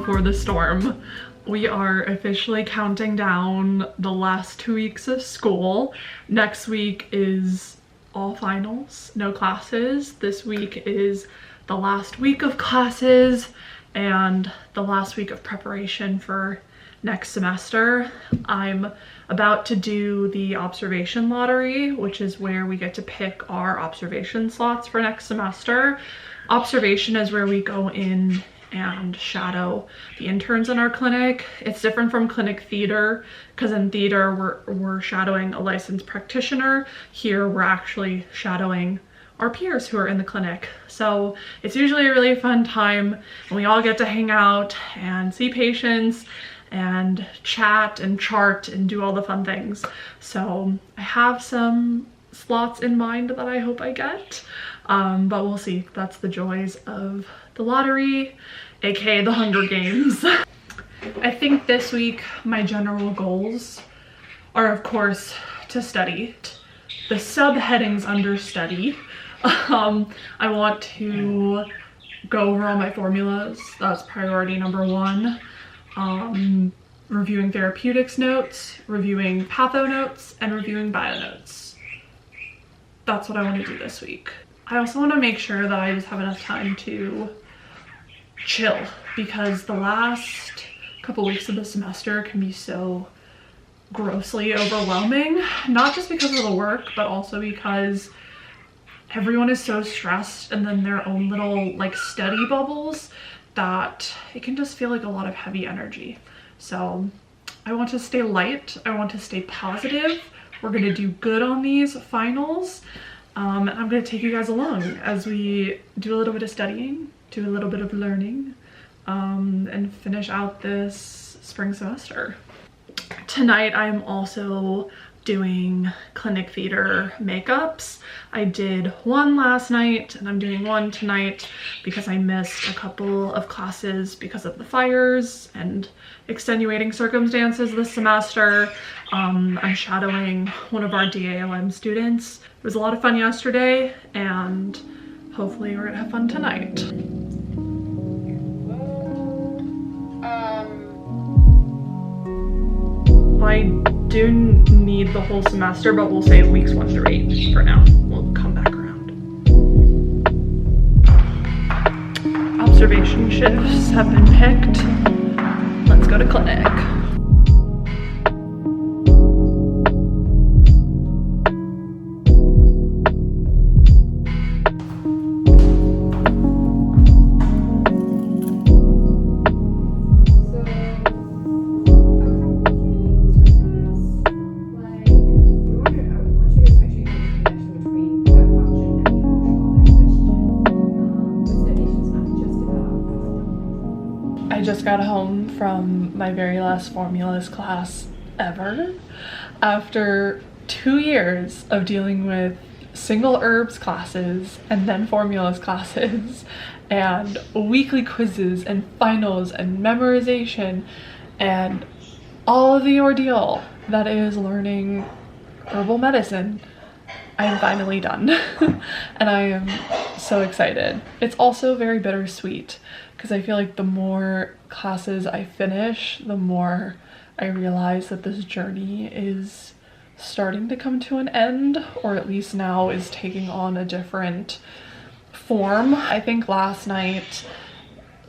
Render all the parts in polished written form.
before the storm. We are officially counting down the last 2 weeks of school. Next week is all finals, no classes. This week is the last week of classes and the last week of preparation for next semester. I'm about to do the observation lottery, which is where we get to pick our observation slots for next semester. Observation is where we go in and shadow the interns in our clinic. It's different from clinic theater, because in theater we're shadowing a licensed practitioner. Here we're actually shadowing our peers who are in the clinic. So it's usually a really fun time, and we all get to hang out and see patients and chat and chart and do all the fun things. So I have some slots in mind that I hope I get, but we'll see. That's the joys of the lottery, aka the Hunger Games. I think this week my general goals are, of course, to study. The subheadings under study. I want to go over all my formulas. That's priority number 1. Reviewing therapeutics notes, reviewing patho notes, and reviewing bio notes. That's what I want to do this week. I also want to make sure that I just have enough time to chill, because the last couple weeks of the semester can be so grossly overwhelming, not just because of the work, but also because everyone is so stressed and then their own little like study bubbles that it can just feel like a lot of heavy energy. So I want to stay light, I want to stay positive. We're gonna do good on these finals. And I'm gonna take you guys along as we do a little bit of studying, do a little bit of learning, and finish out this spring semester. Tonight I'm also doing clinic theater makeups. I did one last night and I'm doing one tonight because I missed a couple of classes because of the fires and extenuating circumstances this semester. I'm shadowing one of our DALM students. It was a lot of fun yesterday, and hopefully we're gonna have fun tonight. I do need the whole semester, but we'll say weeks 1 through 8 for now. We'll come back around. Observation shifts have been picked. Let's go to clinic. I just got home from my very last formulas class ever after 2 years of dealing with single herbs classes and then formulas classes and weekly quizzes and finals and memorization and all of the ordeal that is learning herbal medicine. I am finally done and I am so excited. It's also very bittersweet because I feel like the more classes I finish, the more I realize that this journey is starting to come to an end, or at least now is taking on a different form. I think last night's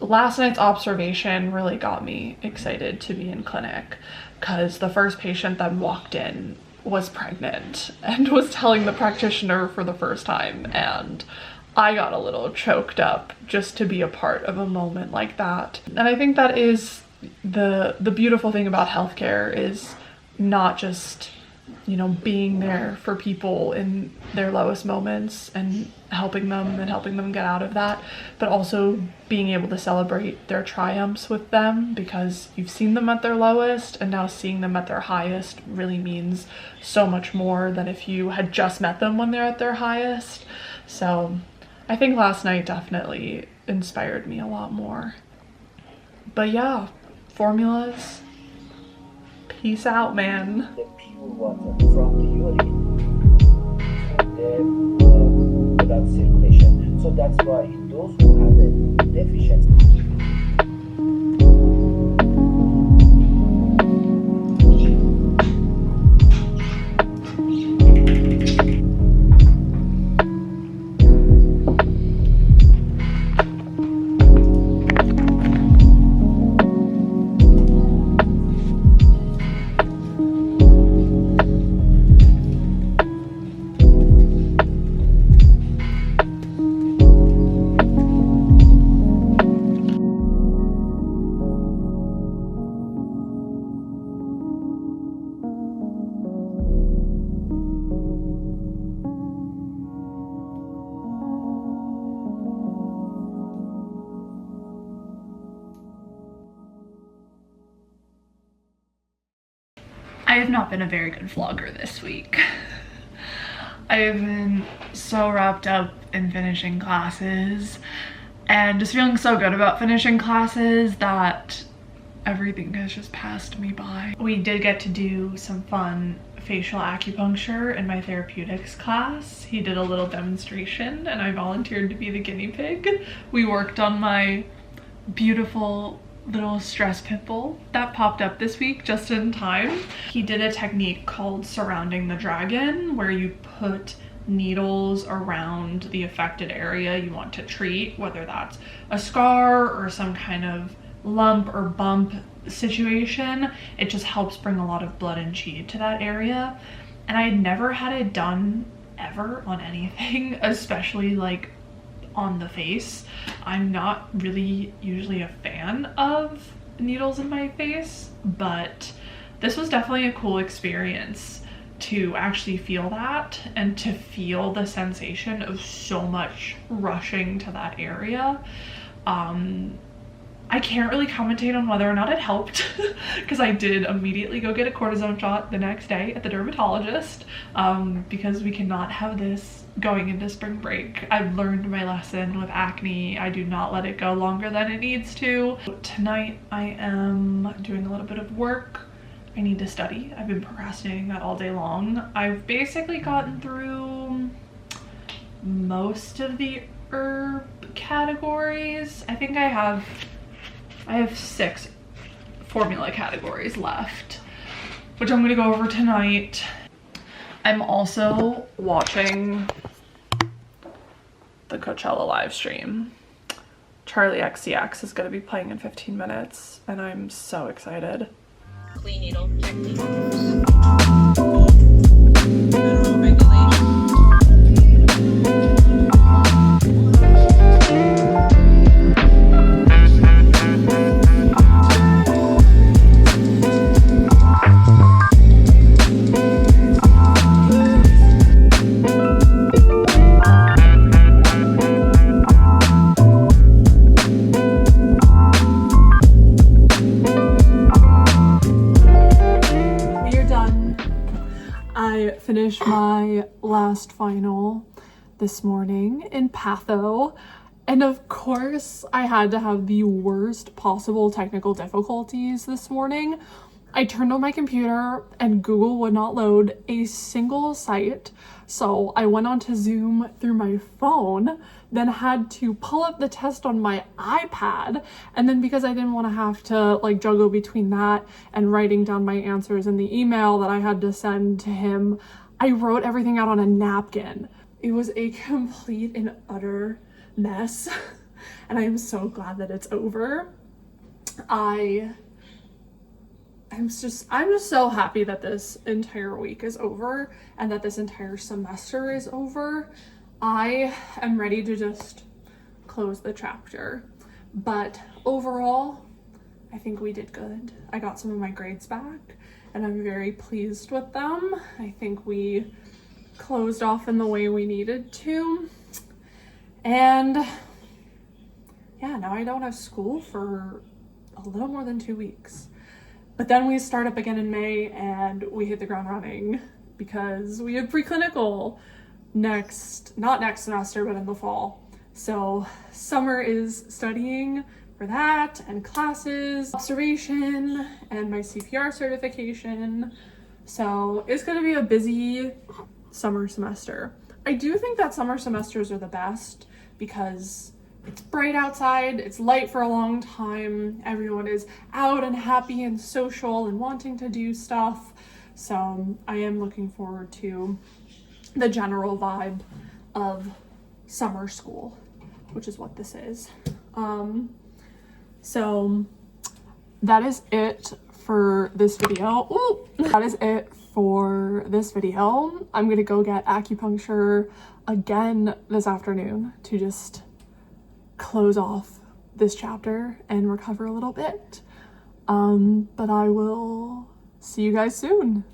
observation really got me excited to be in clinic, because the first patient that walked in was pregnant and was telling the practitioner for the first time, and I got a little choked up just to be a part of a moment like that. And I think that is the beautiful thing about healthcare, is not just, you know, being there for people in their lowest moments and helping them get out of that, but also being able to celebrate their triumphs with them, because you've seen them at their lowest, and now seeing them at their highest really means so much more than if you had just met them when they're at their highest. So I think last night definitely inspired me a lot more. But yeah, formulas, peace out, man. The pure water from the urine to the blood circulation. So that's why those who have a deficiency have not been a very good vlogger this week. I have been so wrapped up in finishing classes and just feeling so good about finishing classes that everything has just passed me by. We did get to do some fun facial acupuncture in my therapeutics class. He did a little demonstration and I volunteered to be the guinea pig. We worked on my beautiful little stress pimple that popped up this week just in time. He did a technique called surrounding the dragon, where you put needles around the affected area you want to treat, whether that's a scar or some kind of lump or bump situation. It just helps bring a lot of blood and chi to that area. And I had never had it done ever on anything, especially like on the face. I'm not really usually a fan of needles in my face, but this was definitely a cool experience to actually feel that and to feel the sensation of so much rushing to that area. I can't really commentate on whether or not it helped because I did immediately go get a cortisone shot the next day at the dermatologist, because we cannot have this going into spring break. I've learned my lesson with acne. I do not let it go longer than it needs to. Tonight I am doing a little bit of work. I need to study. I've been procrastinating that all day long. I've basically gotten through most of the herb categories. I think I have 6 formula categories left, which I'm gonna go over tonight. I'm also watching the Coachella live stream. Charlie XCX is gonna be playing in 15 minutes and I'm so excited. Clean needle technique. Federal regulation. Finished my last final this morning in patho, and of course I had to have the worst possible technical difficulties this morning. I turned on my computer and Google would not load a single site, so I went on to Zoom through my phone, then had to pull up the test on my iPad, and then because I didn't want to have to like juggle between that and writing down my answers in the email that I had to send to him, I wrote everything out on a napkin. It was a complete and utter mess and I am so glad that it's over. I'm just so happy that this entire week is over and that this entire semester is over. I am ready to just close the chapter, but overall I think we did good. I got some of my grades back and I'm very pleased with them. I think we closed off in the way we needed to. And yeah, now I don't have school for a little more than 2 weeks. But then we start up again in May and we hit the ground running because we have preclinical not next semester, but in the fall. So summer is studying for that and classes, observation, and my CPR certification. So it's gonna be a busy summer semester. I do think that summer semesters are the best because it's bright outside, it's light for a long time, everyone is out and happy and social and wanting to do stuff. So I am looking forward to the general vibe of summer school, which is what this is. So that is it for this video. Ooh, that is it for this video. I'm gonna go get acupuncture again this afternoon to just close off this chapter and recover a little bit. But I will see you guys soon.